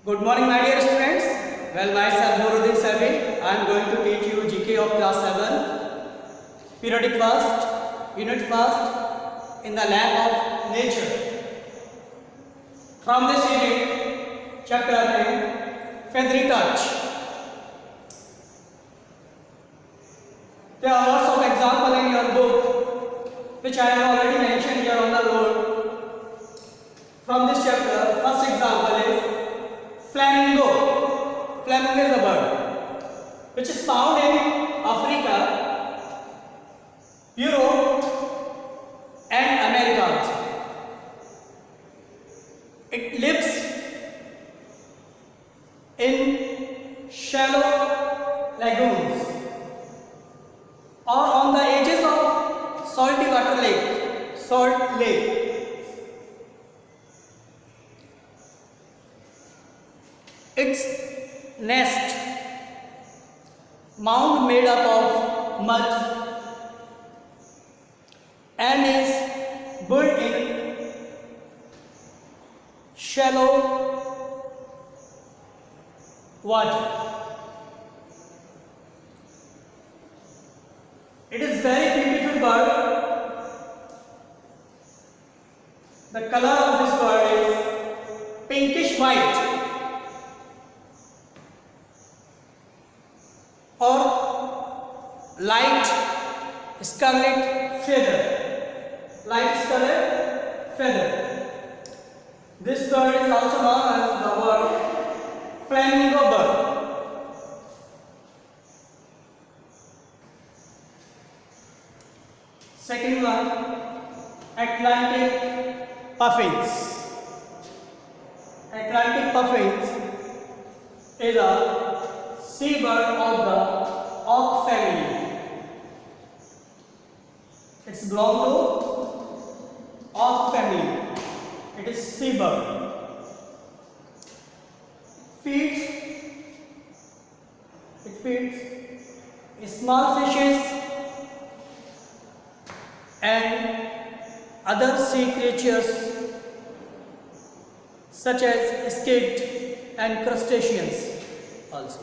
Good morning, my dear students. Well, myself Nuruddin Sabi. I am going to teach you GK of class 7, periodic first, unit first, in the lab of nature. From this unit, chapter 10, feathery touch. There are lots of examples in your book, which I have already mentioned here on the board. From this chapter, first example is flamingo. Flamingo is a bird which is found in Africa, Europe and America also. It lives in shallow lagoons or on the edges of salty water lake, salt lake. Its nest, mound made up of mud and is built in shallow water. It is very beautiful bird. The color of this bird is pinkish white or light scarlet feather. Light scarlet feather. This bird is also known as the word flamingo bird. Second one, Atlantic puffins. Atlantic puffins is a seabird of the auk family. It's belong to auk family. It is seabird. It feeds small fishes and other sea creatures such as squid and crustaceans also.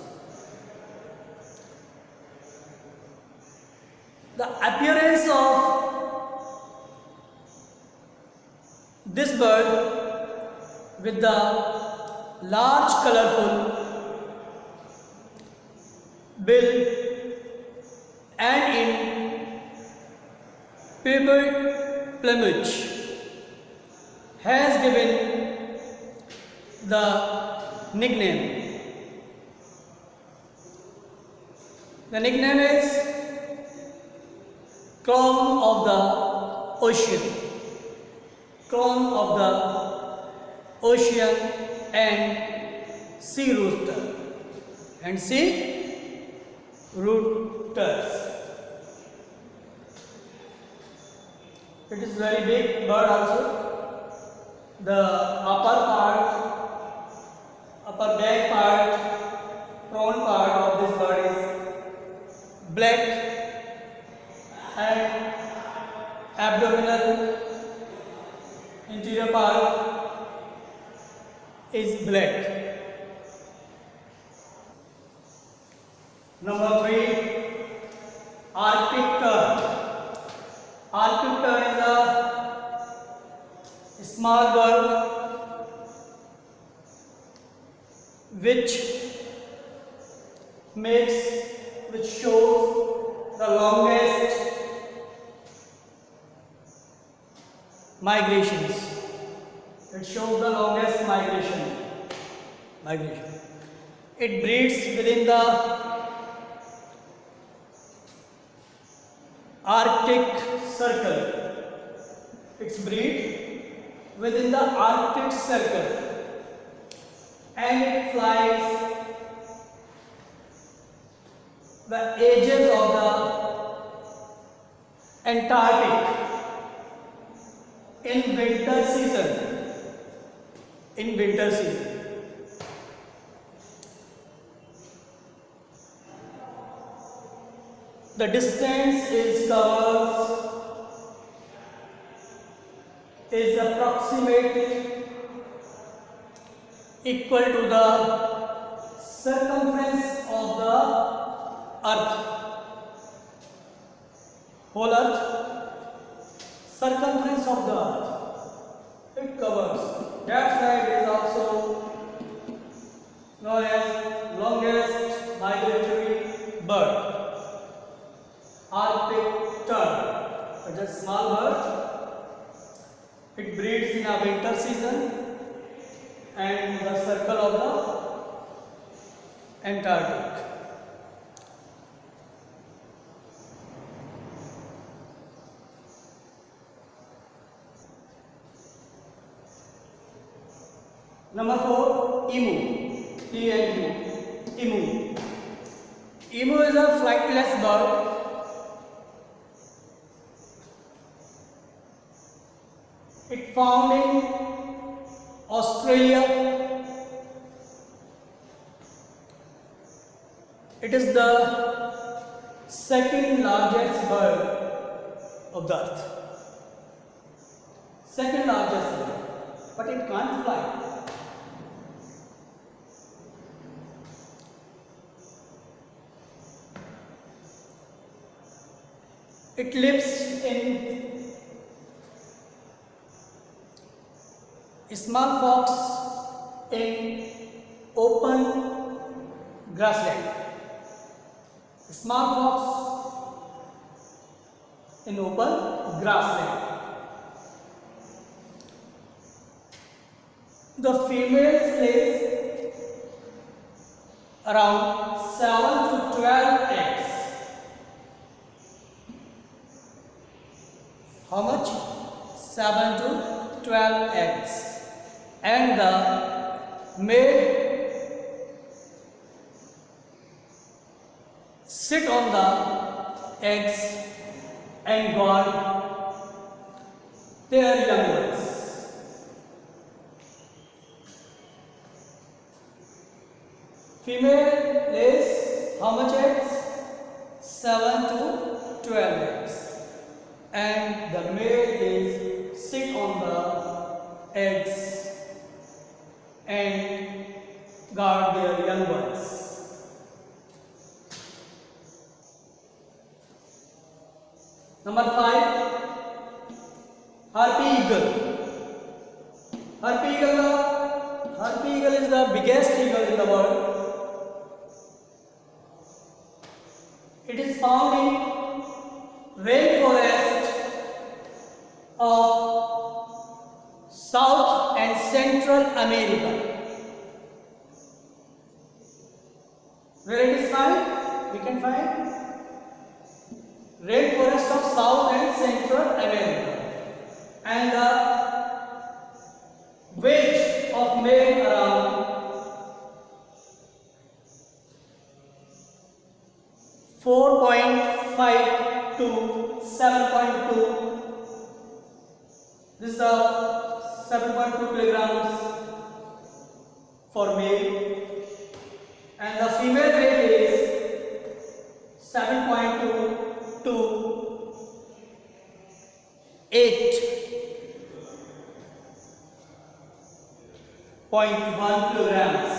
The appearance of this bird with the large colorful bill and in purple plumage has given the nickname. The nickname is clown of the ocean. Clown of the ocean and sea rooster. And sea roosters. It is very big bird also. The upper back part, front part of this bird is black and abdominal interior part is black. Number 3, Arctic tern. Arctic tern is a small bird which shows the longest migrations. It shows the longest migration. It breeds within the Arctic circle. It's breed within the Arctic circle and it flies the edges of the Antarctic in winter season. The distance is approximate equal to the circumference of the earth, whole earth, circumference of the earth it covers. That's why it is also known as longest migratory bird. Arctic tern. It's a small bird. It breeds in a winter season and the circle of the Antarctic. Number 4, emu. E-M-U. Emu. Emu is a flightless bird. It found in Australia. It is the second largest bird of the earth. Second largest bird, but it can't fly. It lives in small fox in open grassland. Small fox in open grassland. The female lays around 7 to 12 eggs. How much? 7 to 12 eggs. And the male sit on the eggs and guard their young ones. Female lays how much eggs? 7 to 12 eggs. And the male is sit on the eggs and guard their young ones. Number 5, harpy eagle. Harpy eagle is the biggest eagle in the world. It is found in rainforest of South and Central America. Where it is found? We can find rainforest of South and Central America. And the weight of male around 4.5 to 7.2. This is the 7.2 kilograms for male, and the female weight is 7.2 to 8.1 kilograms.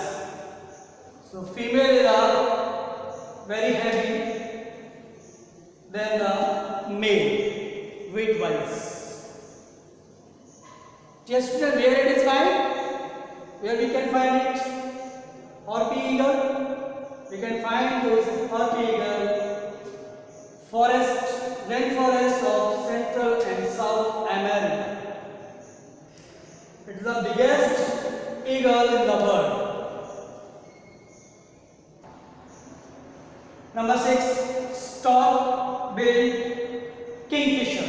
So female is very heavy than the male weight wise. Just where it is found? Where we can find it? Harpy eagle. We can find those harpy eagle rainforest of Central and South America. It is the biggest eagle in the world. Number 6, stork-billed kingfisher.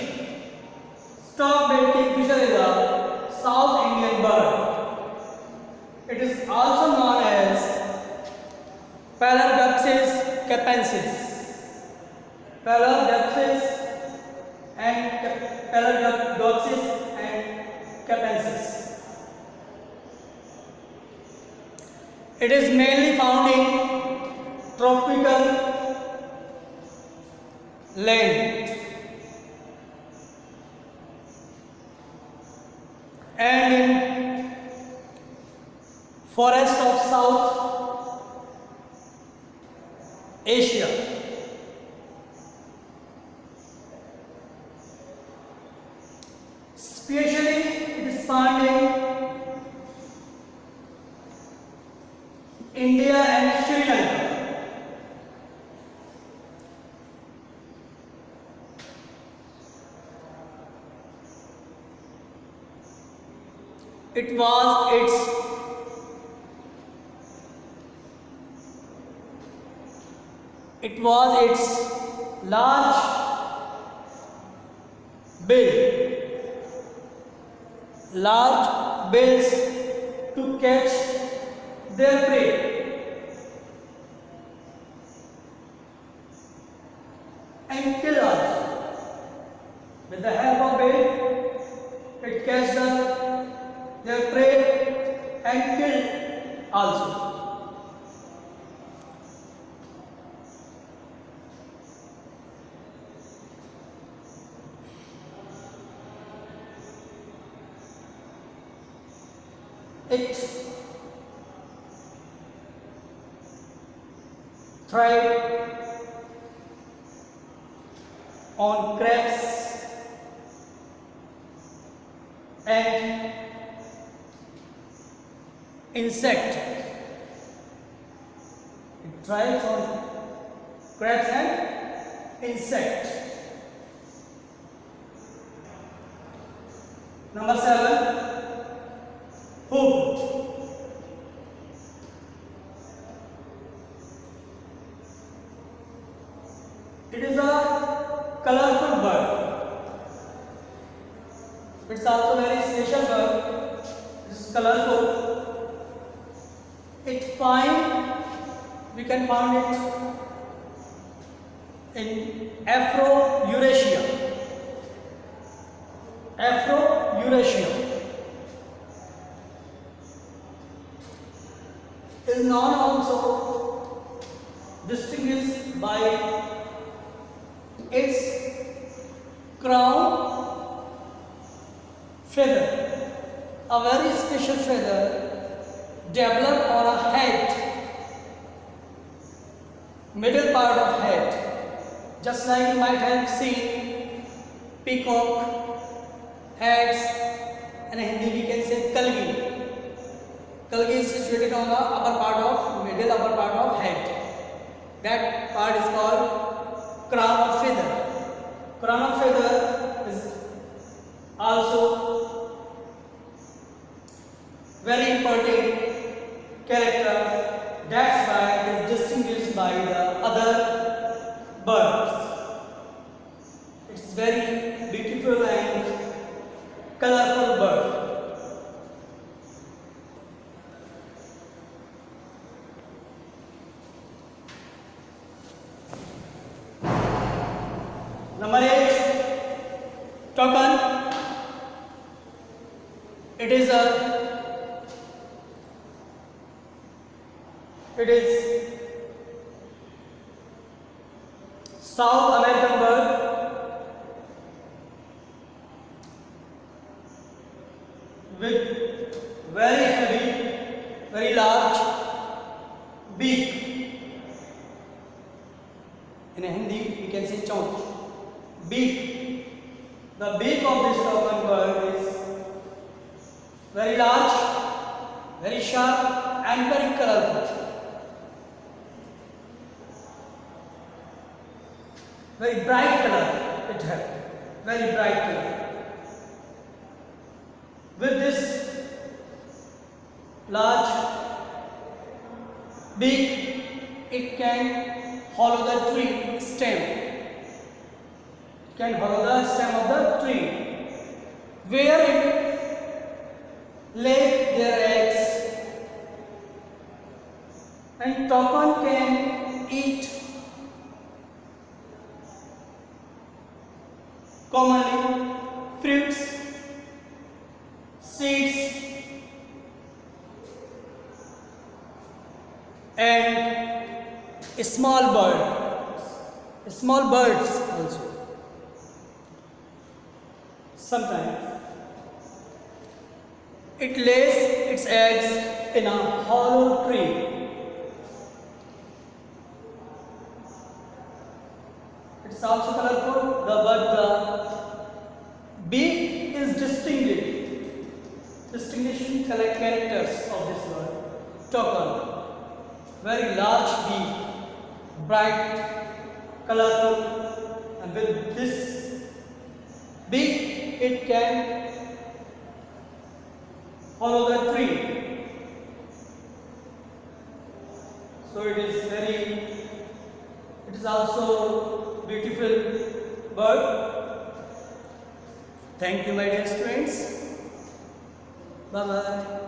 Stork-billed kingfisher is a South Indian bird. It is also known as Palardopsis capensis. Palardopsis and capensis. It is mainly found in tropical land and in forest of South Asia. Especially it is found in India and Sri Lanka. It was its large bills to catch their prey. And kill also. With the help of bill, it catches their prey and kill also. It thrives on crabs and insect. It thrives on crabs and insect. Number 7, hoop. It is a colorful bird. It's also very special bird. It is colorful. We can find it in Afro-Eurasia. Is known also distinguished by its crown feather, a very special feather developed on a head, middle part of head, just like you might have seen peacock heads, and in Hindi we can say kalgi. Kalgi is situated on the middle upper part of head. That part is called crown of feather. Crown of feather is also very important character. That's why it is distinguished by the other birds. It's very beautiful and colorful bird. Number 8, toucan. It is South American bird with very heavy, very large beak. In Hindi we can say chaunch. Beak. The beak of this toucan bird is very large, very sharp and very colorful. Very bright color it has. Very bright color. With this large beak, it can hollow the tree stem. Can hollow the stem of the tree, where it lay their eggs, and toucan can eat commonly fruits, seeds, and small birds also. Sometimes it lays its eggs in a hollow tree. It's also colorful, but the beak is distinguishing characters of this word. Toucan, very large beak, bright, colorful, and with this beak it can follow the tree. So it is also beautiful bird. Thank you, my dear students. Bye bye.